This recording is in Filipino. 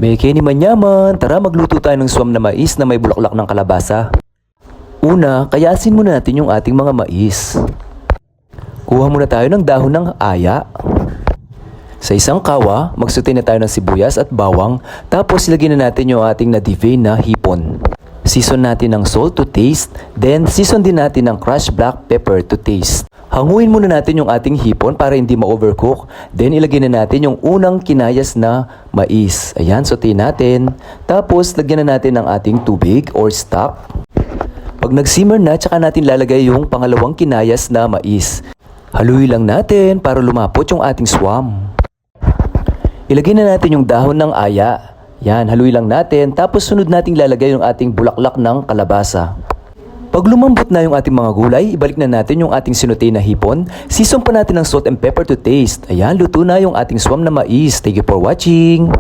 Beke ni manyaman, tara magluto tayo ng swam na mais na may bulaklak ng kalabasa. Una, kayasin muna natin yung ating mga mais. Kuha muna tayo ng dahon ng aya. Sa isang kawa, magsaute na tayo ng sibuyas at bawang, tapos ilagay na natin yung ating na-devein na hipon. Season natin ng salt to taste, then season din natin ng crushed black pepper to taste. Hanguin muna natin yung ating hipon para hindi ma-overcook. Then ilagay na natin yung unang kinayas na mais. Ayan, sautein natin. Tapos lagyan na natin ng ating tubig or stock. Pag nag-simmer na, tsaka natin lalagay yung pangalawang kinayas na mais. Haluin lang natin para lumapot yung ating swam. Ilagay na natin yung dahon ng aya. Yan, haluin lang natin. Tapos sunod nating lalagay yung ating bulaklak ng kalabasa. Pag lumambot na yung ating mga gulay, ibalik na natin yung ating sinute na hipon. Season pa natin ng salt and pepper to taste. Ayan, luto na yung ating swam na mais. Thank you for watching.